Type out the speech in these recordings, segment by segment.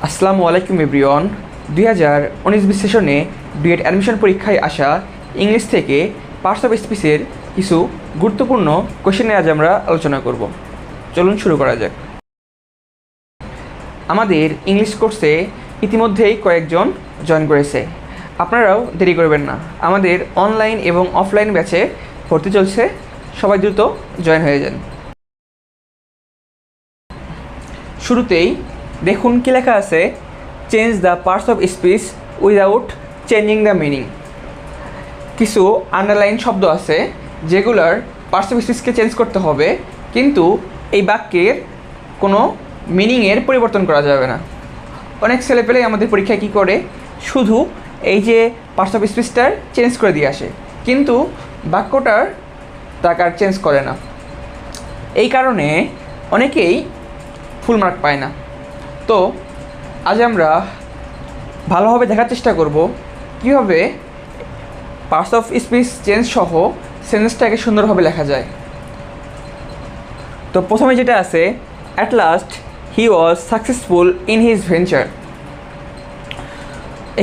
আসসালামু আলাইকুম এভরিওয়ান। 2019 সেশনে বিএড অ্যাডমিশন পরীক্ষায় আসা ইংলিশ থেকে পার্টস অফ স্পিচের কিছু গুরুত্বপূর্ণ কোয়েশ্চেন নিয়ে আজ আমরা আলোচনা করব। চলুন শুরু করা যাক। আমাদের ইংলিশ কোর্সে ইতিমধ্যেই কয়েকজন জয়েন করেছে। আপনারাও দেরি করবেন না, আমাদের অনলাইন এবং অফলাইন ব্যাচে ভর্তি চলছে, সবাই দ্রুত জয়েন হয়ে যান। শুরুতেই দেখুন কি লেখা আছে, change the parts of speech without changing the meaning. কিছু আন্ডারলাইন শব্দ আছে যেগুলোর পার্টস অফ স্পিচকে চেঞ্জ করতে হবে, কিন্তু এই বাক্যের কোনো মিনিংয়ের পরিবর্তন করা যাবে না। অনেক ছেলেপেলেই আমাদের পরীক্ষায় কী করে, শুধু এই যে পার্টস অফ স্পিচটার চেঞ্জ করে দিয়ে আসে, কিন্তু বাক্যটার তাকে আর চেঞ্জ করে না। এই কারণে অনেকেই ফুল মার্ক পায় না। তো আজ আমরা ভালোভাবে দেখার চেষ্টা করব কীভাবে পার্টস অফ স্পিচ চেঞ্জ সহ সেন্টেন্সটাকে সুন্দরভাবে লেখা যায়। তো প্রথমে যেটা আছে, at last he was successful in his venture.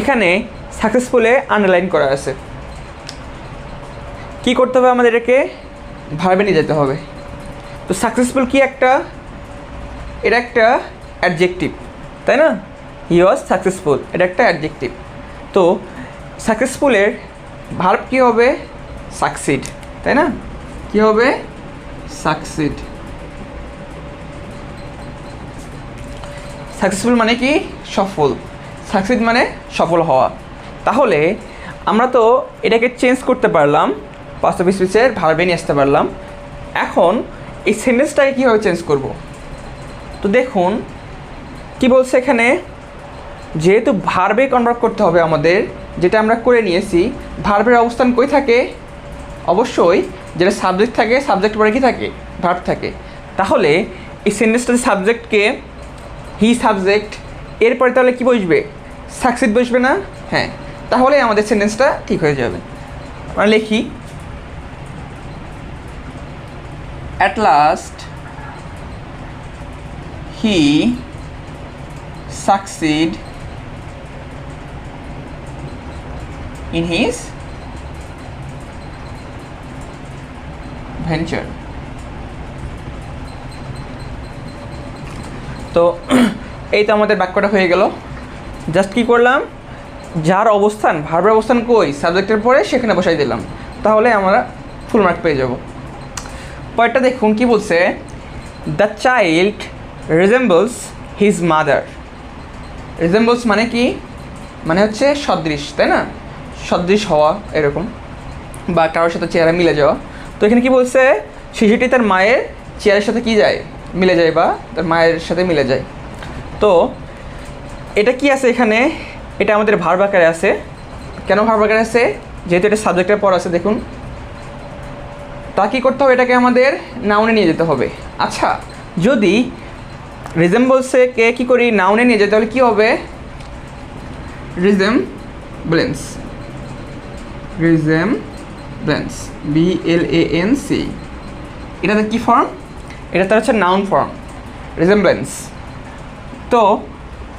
এখানে সাকসেসফুলে আন্ডারলাইন করা আছে। কি করতে হবে আমাদের? এটাকে ভার্বে নিয়ে যেতে হবে। তো সাকসেসফুল কি একটা, এটা একটা অ্যাডজেক্টিভ, তাই না? হি ওয়াজ সাকসেসফুল, এটা একটা অ্যাডজেক্টিভ। তো সাকসেসফুলের ভার্ব কী হবে? সাকসিড, তাই না? কী হবে? সাকসিড। সাকসেসফুল মানে কি? সফল। সাকসিড মানে সফল হওয়া। তাহলে আমরা তো এটাকে চেঞ্জ করতে পারলাম, পাস্ট অফ স্পিচের ভার্বে নিয়ে আসতে পারলাম। এখন এই সেন্টেন্সটাকে কীভাবে চেঞ্জ করব? তো দেখুন কি বলছে এখানে, যেহেতু ভার্বে কনভার্ট করতে হবে আমাদের, যেটা আমরা করে নিয়েছি। ভার্বের অবস্থান কই থাকে? অবশ্যই যেটা সাবজেক্ট থাকে, সাবজেক্ট পরে কি থাকে? ভার্ব থাকে। তাহলে এই সেন্টেন্সটাতে সাবজেক্টকে হি সাবজেক্ট, এরপরে তাহলে কি বসবে? সাকসিড বসবে না? হ্যাঁ, তাহলে আমাদের সেন্টেন্সটা ঠিক হয়ে যাবে। আমরা লিখি, at last he succeed in his venture. তো এই তো আমাদের বাক্যটা হয়ে গেল। জাস্ট কি করলাম, যার অবস্থান, ভার্বের অবস্থান কই? সাবজেক্টের পরে, সেখানে বসাই দিলাম, তাহলে আমরা ফুল মার্ক পেয়ে যাব। পরেরটা দেখুন কি বলছে, the child resembles his mother. Resembles মানে কি? মানে হচ্ছে সদৃশ, তাই না? সদৃশ হওয়া এরকম, বা কারোর সাথে চেহারা মিলে যাওয়া। তো এখানে কি বলছে, শিশুটি তার মায়ের চেহারার সাথে কি যায়? মিলে যায়, বা তার মায়ের সাথে মিলে যায়। তো এটা কি আছে এখানে? এটা আমাদের ভার্ব আকারে আছে। কেন ভার্ব আকারে আছে? যেহেতু এটা সাবজেক্টের পর আছে। দেখুন, তা কী করতে হবে? এটাকে আমাদের নাউনে নিয়ে যেতে হবে। আচ্ছা, যদি রিজেম্বলসে কে কী করি? নাউনে নিয়ে যেতে হলে কী হবে? রিজেম্বলেন্স, রিজেম্বলেন্স, BLANC। এটাতে কী ফর্ম? এটা তার হচ্ছে নাউন ফর্ম, রিজেম্বলেন্স। তো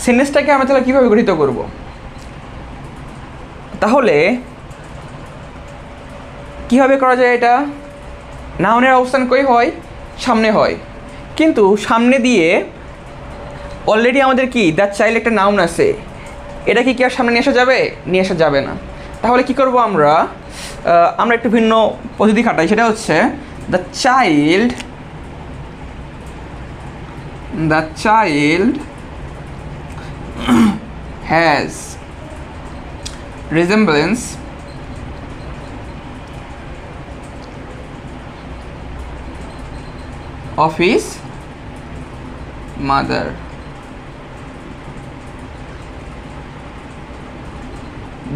সেন্টেন্সটাকে আমরা তাহলে কীভাবে গঠিত করব? তাহলে কীভাবে করা যায় এটা? নাউনের অবস্থান কই হয়? সামনে হয়। কিন্তু সামনে দিয়ে অলরেডি আমাদের কি দ্য চাইল্ড একটা নাউন আছে, এটা কি আর সামনে নিয়ে আসা যাবে? নিয়ে আসা যাবে না। তাহলে কি করব আমরা? আমরা একটু ভিন্ন পদ্ধতি খাটাই, সেটা হচ্ছে the child has resemblance of his mother.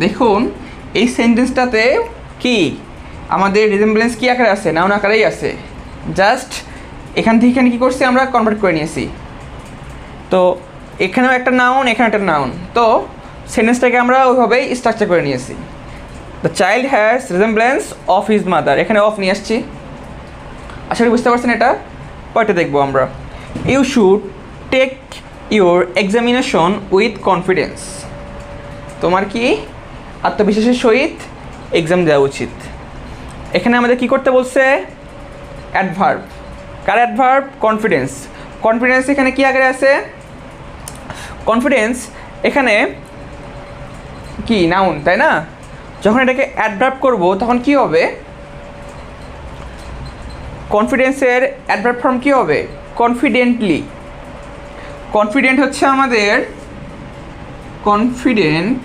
দেখুন এই সেন্টেন্সটাতে কি আমাদের রিজেম্বলেন্স কি আকারে আছে? নাউন আকারেই আছে। জাস্ট এখান থেকে এখানে কী করছি? আমরা কনভার্ট করে নিয়েছি। তো এখানেও একটা নাউন, এখানে একটা নাউন। তো সেন্টেন্সটাকে আমরা ওইভাবেই স্ট্রাকচার করে নিয়েছি। The child has resemblance of his mother, এখানে অফ নিয়ে আসছি। আশা করি বুঝতে পারছেন এটা। পরেরটা দেখবো আমরা, you should take your examination with confidence, তোমার কি আত্মবিশ্বাসের সহিত এক্সাম দেওয়া উচিত। এখানে আমাদের কি করতে বলছে, অ্যাডভার্ব, কার অ্যাডভার্ব, কনফিডেন্স। কনফিডেন্স এখানে কি আকারে আছে, কনফিডেন্স এখানে কি নাউন, তাই না? যখন এটাকে অ্যাডভার্ব করব তখন কি হবে, কনফিডেন্সের অ্যাডভার্ব ফর্ম কি হবে, কনফিডেন্টলি। কনফিডেন্ট হচ্ছে আমাদের, কনফিডেন্ট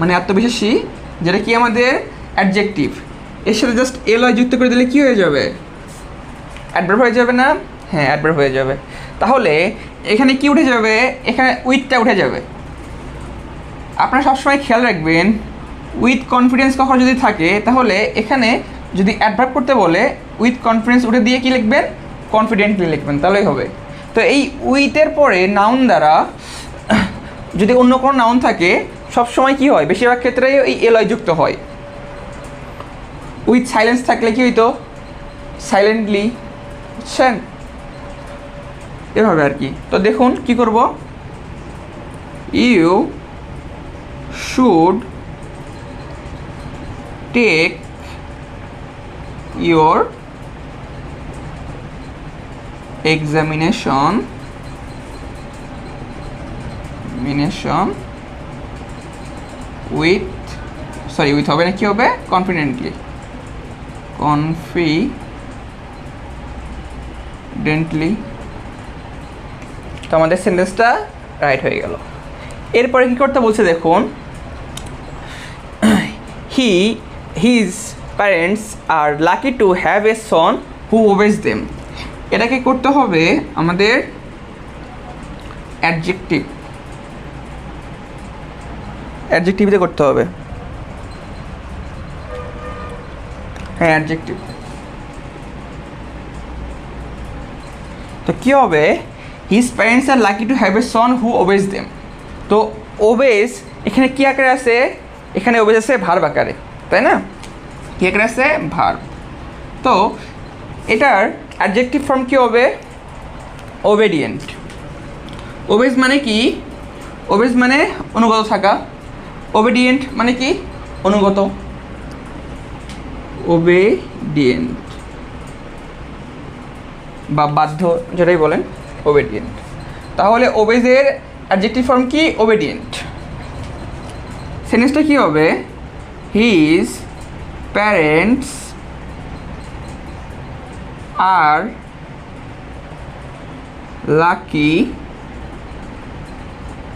মানে আত্মবিশ্বাসী, যেটা কি আমাদের অ্যাডজেক্টিভ। এর সাথে জাস্ট এলয় যুক্ত করে দিলে কি হয়ে যাবে, অ্যাডভার্ব হয়ে যাবে না? হ্যাঁ, অ্যাডভার্ব হয়ে যাবে। তাহলে এখানে কি উঠে যাবে, এখানে উইথটা উঠে যাবে। আপনারা সবসময় খেয়াল রাখবেন, উইথ কনফিডেন্স কখন যদি থাকে তাহলে এখানে যদি অ্যাডভার্ব করতে বলে উইথ কনফিডেন্স উঠে দিয়ে কি লিখবেন, কনফিডেন্টলি লিখবেন, তাহলেই হবে। তো এই উইথের পরে নাউন দ্বারা যদি অন্য কোনো নাউন থাকে সবসময় কি হয়, বেশিরভাগ ক্ষেত্রে এই এলয় যুক্ত হয়। উইথ সাইলেন্স থাকলে কি হইতো, সাইলেন্টলি, বুঝছেন, এভাবে আর কি। তো দেখুন কি করব, you should take your examination with, sorry with হবে না, কি হবে, কনফিডেন্টলি, তো আমাদের সেন্টেন্সটা রাইট হয়ে গেল। এরপরে কি করতে বলছে দেখুন, his parents are lucky to have a son who obeys them. এটাকে করতে হবে আমাদের অ্যাডজেক্টিভে করতে হবে, হ্যাঁ অ্যাডজেক্টিভ। তো কী হবে, his parents are lucky to have a son who obeys them. তো ওবেজ এখানে কী আকারে আছে, এখানে ওবেজ আছে ভার্ব আকারে, তাই না? কী আকারে আছে, ভার্ব। তো এটার অ্যাডজেক্টিভ ফর্ম কী হবে, ওবেডিয়েন্ট। ওবেজ মানে কি, ওবেজ মানে অনুগত থাকা, ওবেডিয়েন্ট মানে কি, অনুগত, ওবেডিয়েন্ট বা বাধ্য যেটাই বলেন, ওবেডিয়েন্ট। তাহলে ওবেজের অ্যাডজেক্টিভ ফর্ম কি, ওবেডিয়েন্ট। সেন্টেন্সটা কী হবে, his parents are lucky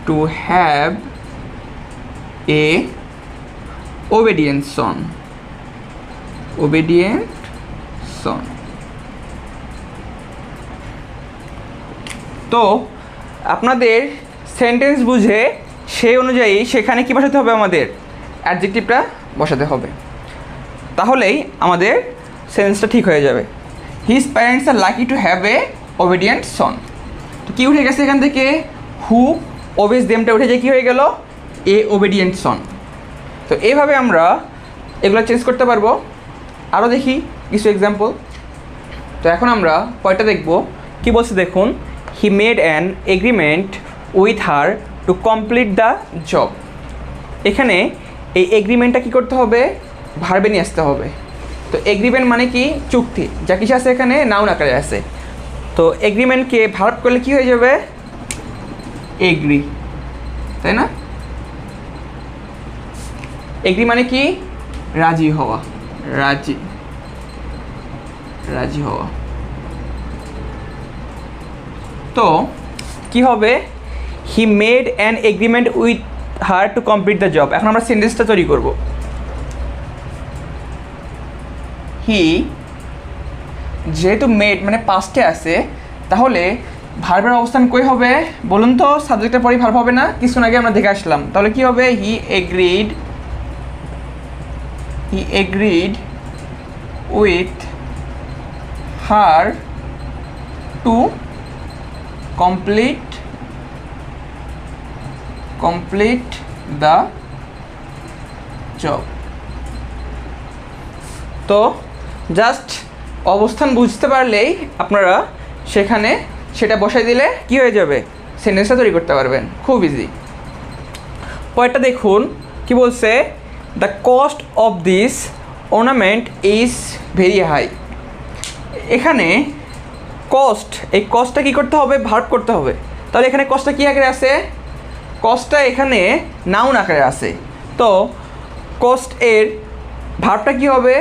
to have a obedient son, obedient son। তো আপনাদের সেন্টেন্স বুঝে সেই অনুযায়ী সেখানে কী বসাতে হবে, আমাদের অ্যাডজেক্টিভটা বসাতে হবে, তাহলেই আমাদের সেন্টেন্সটা ঠিক হয়ে যাবে। His parents are lucky to have a obedient son. তো কী উঠে গেছে এখান থেকে, হু ওবেজ দেমটা উঠে যায়, কী হয়ে গেল, এ ওবেডিয়েন্ট সন। তো এইভাবে আমরা এগুলো চেঞ্জ করতে পারবো। আরও দেখি কিছু এক্সাম্পল। তো এখন আমরা পয়টা দেখব, কী বলছে দেখুন, he made an agreement with her to complete the job. এখানে এই এগ্রিমেন্টটা কী করতে হবে, ভার্বে নিয়ে আসতে হবে। তো এগ্রিমেন্ট মানে কি, চুক্তি, যা কিছু আছে এখানে নাউন আকারে আছে। তো এগ্রিমেন্টকে ভার্ব করলে কী হয়ে যাবে, এগ্রি, তাই না? এগ্রি মানে কি, রাজি হওয়া, রাজি হওয়া। তো কি হবে, he made an agreement with her to complete the job. এখন আমরা সেন্টেন্সটা তৈরি করব। হি যেহেতু মেড মানে পাস্টে আছে, তাহলে ভার্বের অবস্থান কই হবে বলুন তো, সাবজেক্টের পরেই ভার্ব হবে না, কিছুক্ষণ আগে আমরা দেখে আসলাম। তাহলে কি হবে, he agreed with her to complete the job. তো জাস্ট অবস্থান বুঝতে পারলেই আপনারা সেখানে সেটা বসাই দিলে কি হয়ে যাবে, সেন্টেন্সটা তৈরি করতে পারবেন, খুব ইজি। পরেরটা দেখুন কি বলছে, the cost of this ornament is very high. এখানে কস্ট, এই কস্টটা কী করতে হবে, ভার্ব করতে হবে। তাহলে এখানে কস্টটা কী আকারে আছে, কস্টটা এখানে নাউন আকারে আছে। তো কস্ট এর ভার্বটা কী হবে,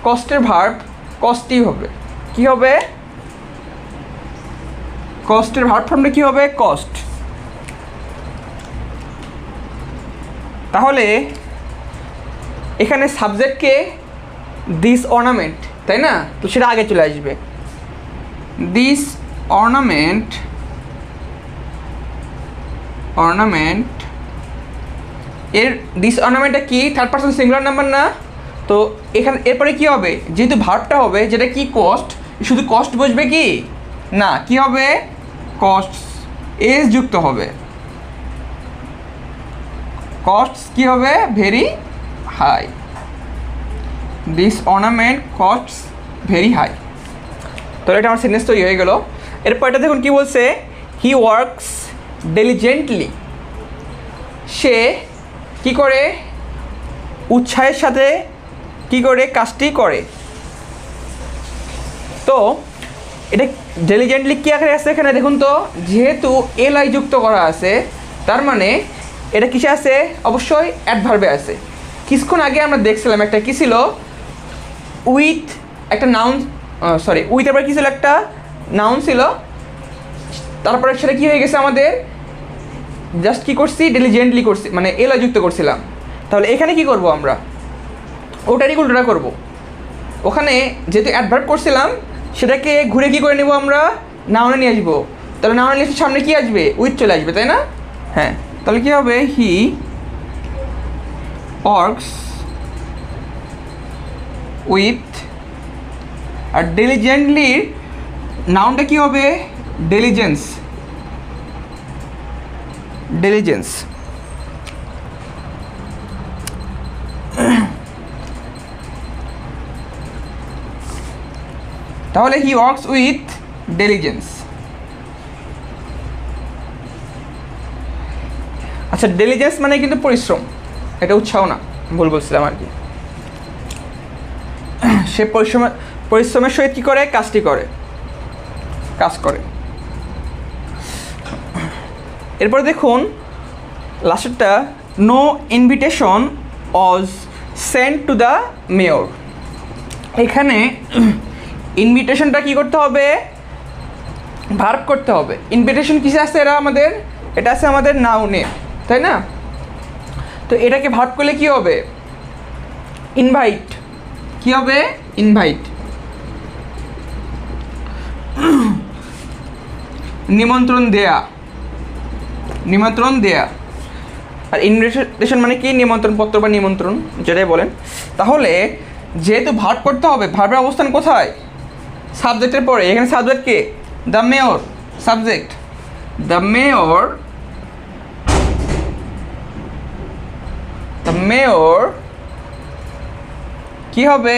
কস্টের ভার্ব কস্টই হবে। কি হবে, কস্টের ভার্ব ফর্মটা কী হবে, কস্ট। তাহলে এখানে সাবজেক্টকে দিস অর্নামেন্ট, তাই না, তো সেটা আগে চলে আসবে। দিস অর্নামেন্ট এর দিস অর্নামেন্টটা কি, থার্ড পারসন সিঙ্গুলার নাম্বার না, তো এখানে এরপরে কি হবে, যেহেতু ভার্বটা হবে যেটা কি কস্ট, শুধু কস্ট বসবে কি না, কি হবে, কস্ট এস যুক্ত হবে, কস্ট কি হবে, very high, this ornament cost very high. তাহলে এটা আমার সেন্টেন্স তৈরি হয়ে গেল। এরপর এটা দেখুন কি বলছে, হি ওয়ার্কস ডিলিজেন্টলি, সে কি করে, উৎসাহের সাথে কি করে কাজটি করে। তো এটা ডিলিজেন্টলি কী আকারে আছে এখানে দেখুন তো, যেহেতু এল আই যুক্ত করা আছে তার মানে এটা কিসে আছে, অবশ্যই অ্যাডভার্বে আছে। কিছুক্ষণ আগে আমরা দেখছিলাম একটা কী ছিল, উইথ একটা নাউন, সরি উইথ এর পরে কী ছিল, একটা নাউন ছিল, তারপরে সেটা কী হয়ে গেছে আমাদের, জাস্ট কী করছি, ডিলিজেন্টলি করছি, মানে এল আই যুক্ত করছিলাম। তাহলে এখানে কি করব আমরা, ওটারই উল্টোটা করব। ওখানে যেহেতু অ্যাডভার্ব করছিলাম সেটাকে ঘুরে কী করে নেব আমরা, নাউনে নিয়ে আসবো। তাহলে নাউনে নিয়ে সামনে কি আসবে, উইথ চলে আসবে, তাই না। হ্যাঁ, তাহলে কী হবে, হি ওয়ার্কস উইথ, আর ডিলিজেন্টলির নাউনটা কী হবে, ডিলিজেন্স, ডিলিজেন্স। তাহলে হি ওয়ার্কস উইথ ডিলিজেন্স। আচ্ছা, ডিলিজেন্স মানে কিন্তু পরিশ্রম, এটা উৎসাহ না, ভুল বলছিলাম আর কি। সে পরিশ্রমের সহিত কী করে, কাজটি করে, কাজ করে। এরপরে দেখুন লাস্টেরটা, no invitation was sent to the mayor. এখানে ইনভিটেশনটা কী করতে হবে, ভার্ব করতে হবে। ইনভিটেশন কিসে আছে, এরা আমাদের, এটা আছে আমাদের নাউনে, তাই না। তো এটাকে ভার্ব করলে কী হবে, ইনভাইট, কী হবে, ইনভাইট, নিমন্ত্রণ দেয়া, নিমন্ত্রণ দেয়া। আর ইনভিটেশন মানে কি, নিমন্ত্রণ পত্র বা নিমন্ত্রণ যেটাই বলেন। তাহলে যেহেতু ভার্ব করতে হবে, ভার্বের অবস্থান কোথায়, সাবজেক্টের পরে। এখানে subject K, the mayor, subject the mayor, the mayor কি হবে,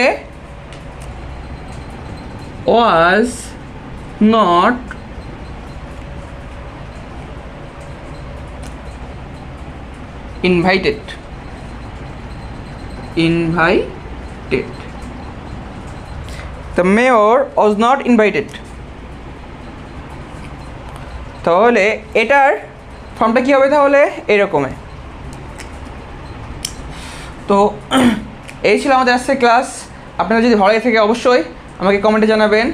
was not invited, invited, the mayor was not invited। তাহলে এটার ফর্মটা কী হবে, তাহলে এরকমই। তো এই ছিল আমাদের আজকের ক্লাস। আপনারা যদি ভালো লাগে থাকে অবশ্যই আমাকে কমেন্টে জানাবেন।